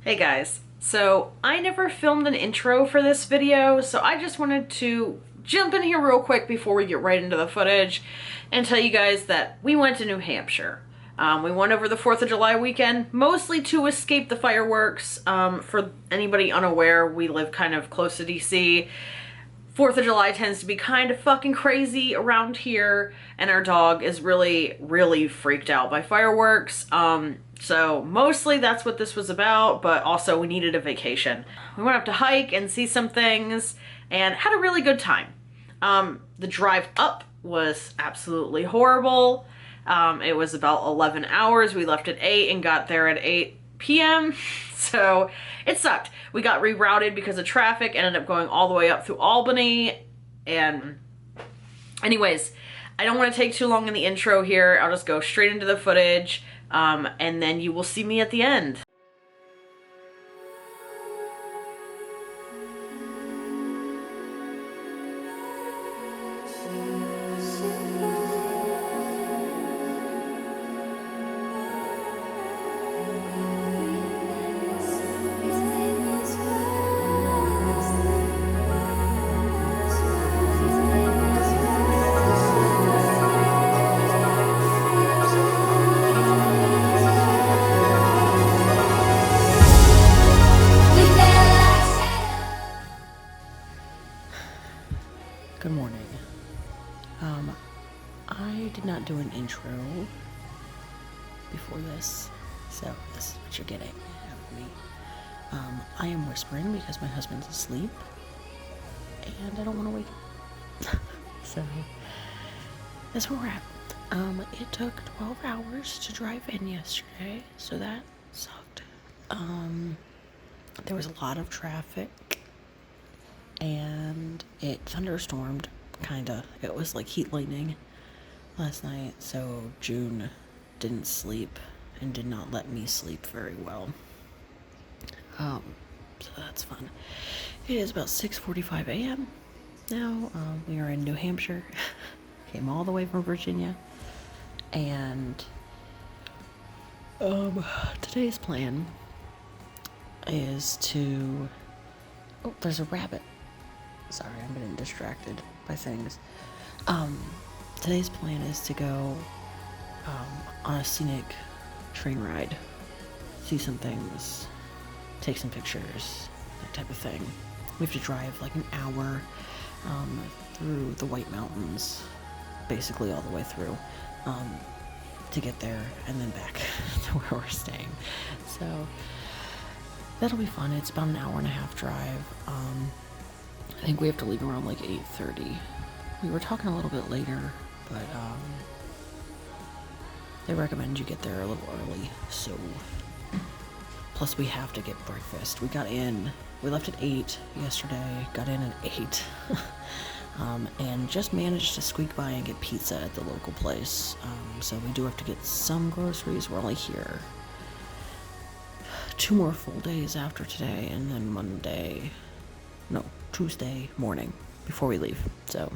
Hey guys, so I never filmed an intro for this video, so I just wanted to jump in here real quick before we get right into the footage and tell you guys that we went to New Hampshire. We went over the 4th of July weekend, mostly to escape the fireworks. For anybody unaware, we live kind of close to DC. 4th of July tends to be kind of fucking crazy around here, and our dog is really, really freaked out by fireworks. So mostly that's what this was about, but also we needed a vacation. We went up to hike and see some things and had a really good time. The drive up was absolutely horrible. It was about 11 hours. We left at 8 and got there at 8 p.m. So it sucked. We got rerouted because of traffic, ended up going all the way up through Albany. And anyways, I don't want to take too long in the intro here. I'll just go straight into the footage, and then you will see me at the end. Good morning. I did not do an intro before this, so this is what you're getting out of me. I am whispering because my husband's asleep, and I don't want to wake him. So, that's where we're at. It took 12 hours to drive in yesterday, so that sucked. There was a lot of traffic, and it thunderstormed, kinda. It was like heat lightning last night, so June didn't sleep and did not let me sleep very well. So that's fun. It is about 6:45 a.m. now. We are in New Hampshire. Came all the way from Virginia, and today's plan is to... Oh, there's a rabbit. Sorry, I'm getting distracted by things. Today's plan is to go on a scenic train ride, see some things, take some pictures, that type of thing. We have to drive like an hour through the White Mountains, basically all the way through, to get there and then back to where we're staying. So that'll be fun. It's about an hour and a half drive. I think we have to leave around like 8:30. We were talking a little bit later, but they recommend you get there a little early, so plus we have to get breakfast. We left at 8 yesterday, got in at 8, and just managed to squeak by and get pizza at the local place. So we do have to get some groceries. We're only here 2 more full days after today, and then Tuesday morning before we leave. So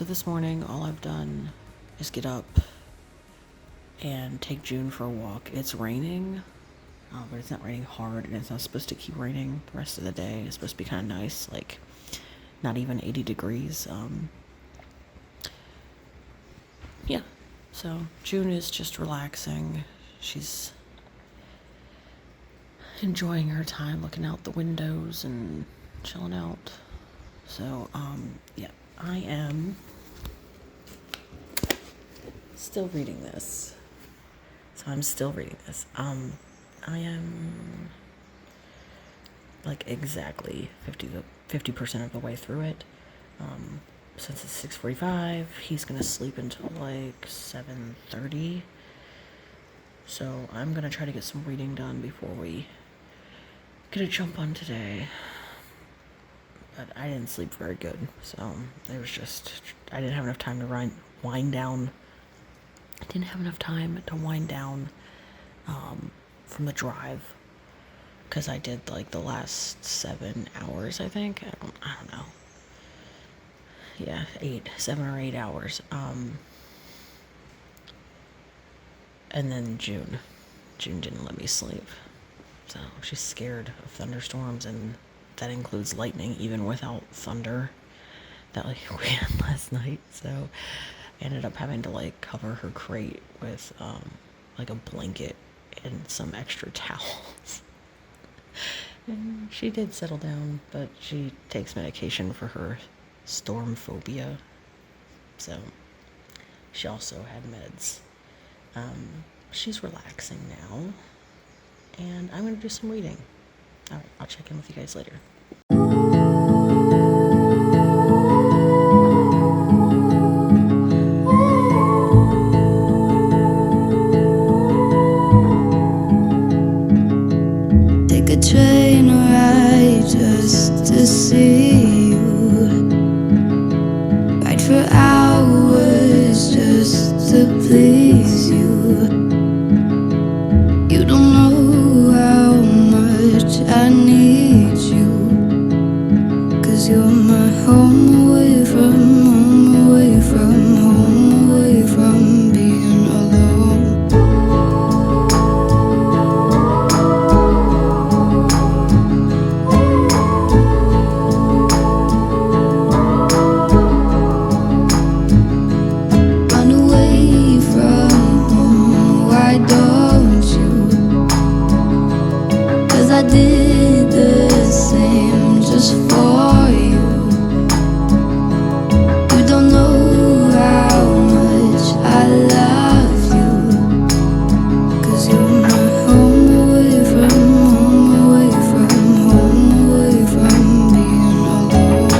this morning all I've done is get up and take June for a walk. It's raining, but it's not raining hard, and it's not supposed to keep raining the rest of the day. It's supposed to be kind of nice, like not even 80 degrees. Yeah, so June is just relaxing. She's enjoying her time looking out the windows and chilling out. So, yeah, I am still reading this. I am like exactly 50% of the way through it. Since it's 6:45, he's gonna sleep until like 7:30. So I'm gonna try to get some reading done before we get a jump on today. But I didn't sleep very good, so it was just, I didn't have enough time to wind down. I didn't have enough time to wind down from the drive, because I did like the last 7 hours, I think. I don't know. Yeah, 7 or 8 hours. And then June June didn't let me sleep. So she's scared of thunderstorms, and that includes lightning, even without thunder that like we had last night. So I ended up having to like cover her crate with like a blanket and some extra towels. And she did settle down, but she takes medication for her storm phobia. So she also had meds. She's relaxing now, and I'm going to do some reading. All right, I'll check in with you guys later. Take a train ride just to see you. Ride for hours just to please you. You don't know how much I need you, 'cause you're my home away from home, away from home, away from being alone. Run away from home, why don't you? 'Cause I did the same just for you. You don't know how much I love you, 'cause you're my home away from home, away from home, away from being alone.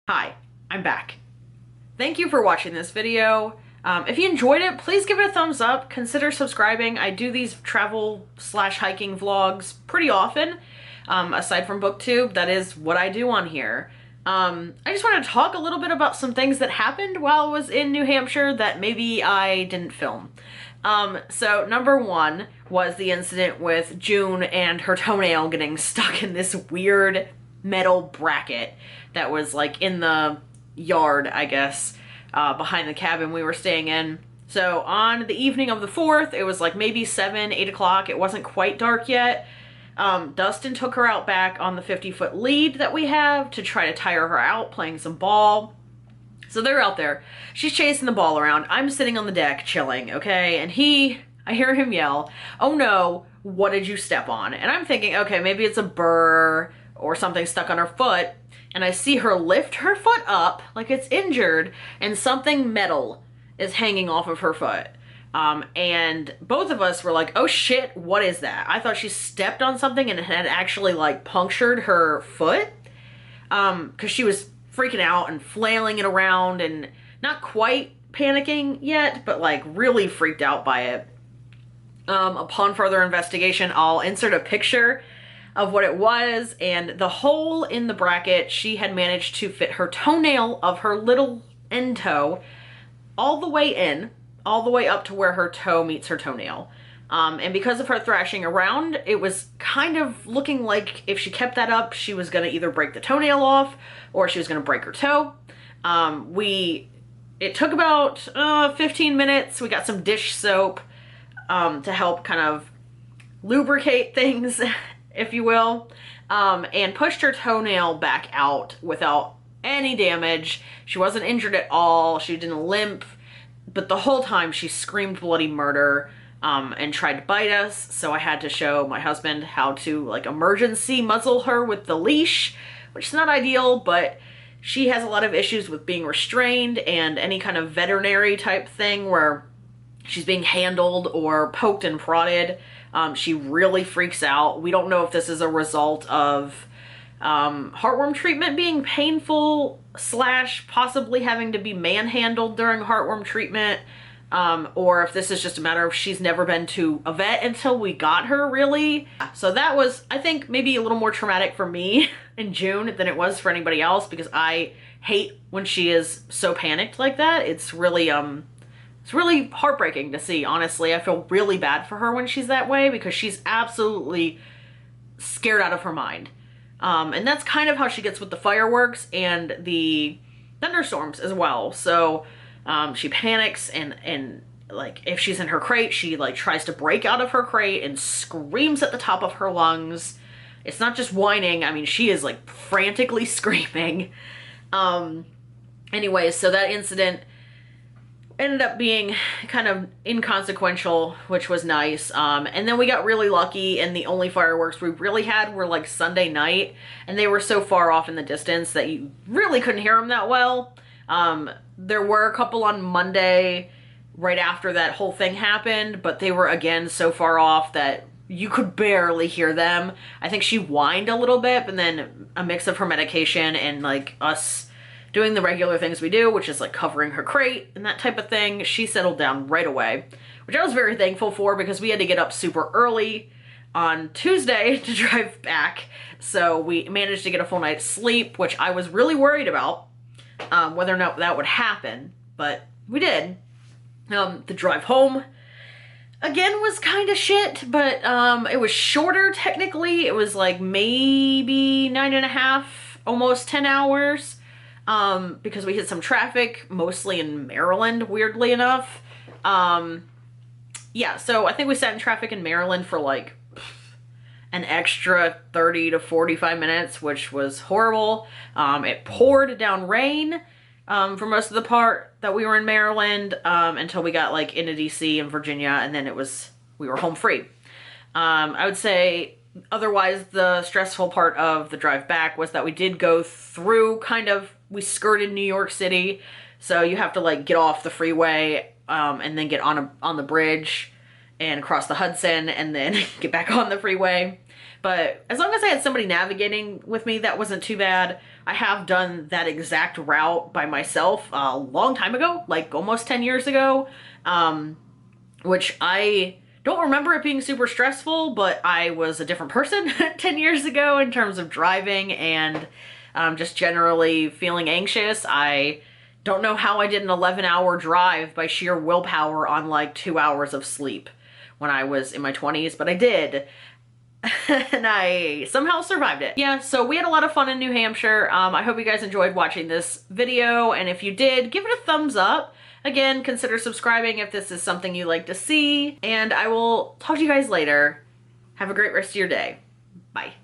Hi, I'm back. Thank you for watching this video. If you enjoyed it, please give it a thumbs up. Consider subscribing. I do these travel/hiking vlogs pretty often. Aside from BookTube, that is what I do on here. I just want to talk a little bit about some things that happened while I was in New Hampshire that maybe I didn't film. So number one was the incident with June and her toenail getting stuck in this weird metal bracket that was like in the yard, I guess, behind the cabin we were staying in. So on the evening of the 4th, it was like maybe 7, 8 o'clock. It wasn't quite dark yet. Dustin took her out back on the 50-foot lead that we have to try to tire her out, playing some ball. So they're out there. She's chasing the ball around. I'm sitting on the deck chilling, okay? And I hear him yell, "Oh no, what did you step on?" And I'm thinking, okay, maybe it's a burr or something stuck on her foot. And I see her lift her foot up like it's injured and something metal is hanging off of her foot. And both of us were like, oh shit, what is that? I thought she stepped on something and it had actually like punctured her foot. Cause she was freaking out and flailing it around and not quite panicking yet, but like really freaked out by it. Upon further investigation, I'll insert a picture of what it was, and the hole in the bracket, she had managed to fit her toenail of her little end toe all the way in, all the way up to where her toe meets her toenail. And because of her thrashing around, it was kind of looking like if she kept that up, she was gonna either break the toenail off or she was gonna break her toe. It took about 15 minutes. We got some dish soap to help kind of lubricate things, if you will, and pushed her toenail back out without any damage. She wasn't injured at all. She didn't limp, but the whole time she screamed bloody murder and tried to bite us. So I had to show my husband how to like emergency muzzle her with the leash, which is not ideal, but she has a lot of issues with being restrained and any kind of veterinary type thing where she's being handled or poked and prodded. She really freaks out. We don't know if this is a result of heartworm treatment being painful / possibly having to be manhandled during heartworm treatment, or if this is just a matter of she's never been to a vet until we got her, really. So that was, I think, maybe a little more traumatic for me in June than it was for anybody else, because I hate when she is so panicked like that. It's really heartbreaking to see, honestly. I feel really bad for her when she's that way because she's absolutely scared out of her mind. And that's kind of how she gets with the fireworks and the thunderstorms as well. So she panics and like if she's in her crate, she like tries to break out of her crate and screams at the top of her lungs. It's not just whining. I mean, she is like frantically screaming. Anyways, so that incident ended up being kind of inconsequential, which was nice. And then we got really lucky, and the only fireworks we really had were like Sunday night, and they were so far off in the distance that you really couldn't hear them that well. There were a couple on Monday right after that whole thing happened, but they were again so far off that you could barely hear them. I think she whined a little bit, but then a mix of her medication and like us doing the regular things we do, which is like covering her crate and that type of thing, she settled down right away, which I was very thankful for because we had to get up super early on Tuesday to drive back. So we managed to get a full night's sleep, which I was really worried about whether or not that would happen, but we did. The drive home again was kind of shit, but it was shorter technically. It was like maybe 9.5, almost 10 hours. Because we hit some traffic, mostly in Maryland, weirdly enough. Yeah, so I think we sat in traffic in Maryland for like an extra 30 to 45 minutes, which was horrible. It poured down rain for most of the part that we were in Maryland until we got like into DC and Virginia, and then we were home free. I would say otherwise the stressful part of the drive back was that we did go through we skirted New York City, so you have to like get off the freeway and then get on the bridge and cross the Hudson and then get back on the freeway. But as long as I had somebody navigating with me, that wasn't too bad. I have done that exact route by myself a long time ago, like almost 10 years ago, which I don't remember it being super stressful, but I was a different person 10 years ago in terms of driving and just generally feeling anxious. I don't know how I did an 11-hour drive by sheer willpower on like 2 hours of sleep when I was in my 20s, but I did. And I somehow survived it. Yeah, so we had a lot of fun in New Hampshire. I hope you guys enjoyed watching this video, and if you did, give it a thumbs up. Again, consider subscribing if this is something you like to see, and I will talk to you guys later. Have a great rest of your day. Bye.